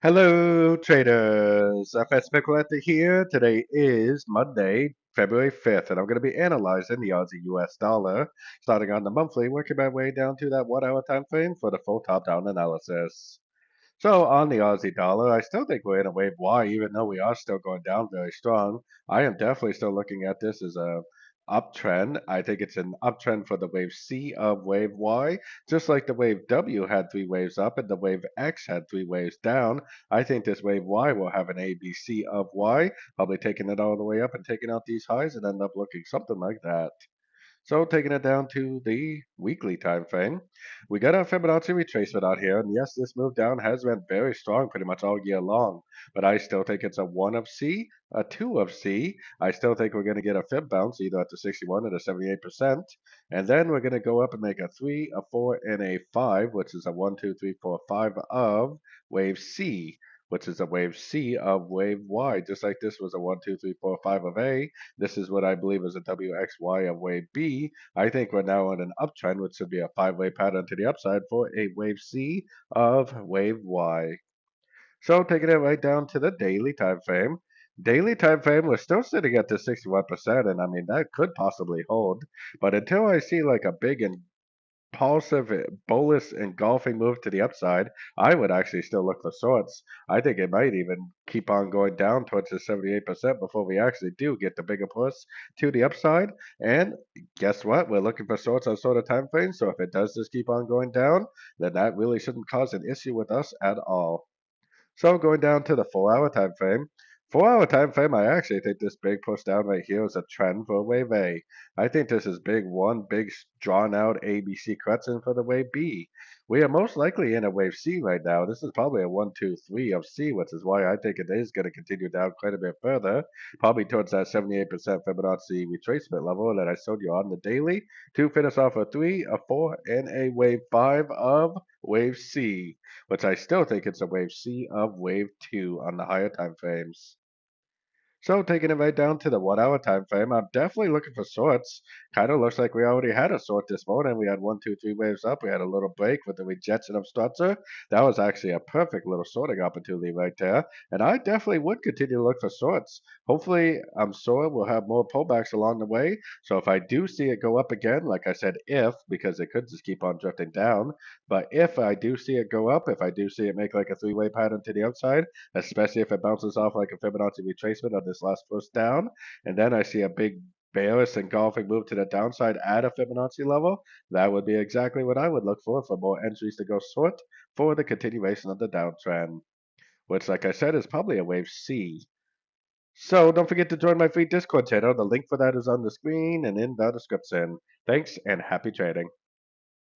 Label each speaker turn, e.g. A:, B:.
A: Hello, traders. FX Pip Collector here. Today is Monday, February 5th, and I'm going to be analyzing the Aussie US dollar, starting on the monthly, working my way down to that 1 hour time frame for the full top-down analysis. So on the Aussie dollar, I still think we're in a wave Y, even though we are still going down very strong. I am definitely still looking at this as a uptrend. I think it's an uptrend for the wave C of wave Y, just like the wave W had three waves up and the wave X had three waves down. I think this wave Y will have an ABC of Y, probably taking it all the way up and taking out these highs and end up looking something like that. So taking it down to the weekly time frame, we got our Fibonacci retracement out here, and yes, this move down has been very strong pretty much all year long, but I still think it's a 1 of C, a 2 of C. I still think we're going to get a Fib bounce either at the 61 or the 78%, and then we're going to go up and make a 3, a 4, and a 5, which is a 1, 2, 3, 4, 5 of wave C, which is a wave C of wave Y, just like this was a 1, 2, 3, 4, 5 of A. This is what I believe is a WXY of wave B. I think we're now on an uptrend, which should be a five-way pattern to the upside for a wave C of wave Y. So taking it right down to the daily time frame. Daily time frame, we're still sitting at the 61%, and I mean that could possibly hold. But until I see like a big and impulsive, bullish engulfing move to the upside, I would actually still look for sorts. I think it might even keep on going down towards the 78% before we actually do get the bigger push to the upside. And guess what? We're looking for sorts on sort of time frames. So if it does just keep on going down, then that really shouldn't cause an issue with us at all. So going down to the 4 hour time frame. 4 hour time frame, I actually think this big push down right here is a trend for wave A. I think this is one big drawn out ABC correction for the wave B. We are most likely in a wave C right now. This is probably a 1, 2, 3 of C, which is why I think it is going to continue down quite a bit further, probably towards that 78% Fibonacci retracement level that I showed you on the daily to finish off a 3, a 4, and a wave 5 of wave C, which I still think it's a wave C of wave 2 on the higher time frames. So taking it right down to the 1 hour time frame, I'm definitely looking for sorts. Kind of looks like we already had a sort this morning. We had one, two, three waves up. We had a little break with the rejection of structure. That was actually a perfect little sorting opportunity right there. And I definitely would continue to look for sorts. Hopefully, I'm sure we'll have more pullbacks along the way. So if I do see it go up again, like I said, if, because it could just keep on drifting down. But if I do see it go up, if I do see it make like a three-way pattern to the outside, especially if it bounces off like a Fibonacci retracement on this last push down, and then I see a big bearish engulfing move to the downside at a Fibonacci level, that would be exactly what I would look for more entries to go short for the continuation of the downtrend, which, like I said, is probably a wave C. So don't forget to join my free Discord channel. The link for that is on the screen and in the description. Thanks and happy trading.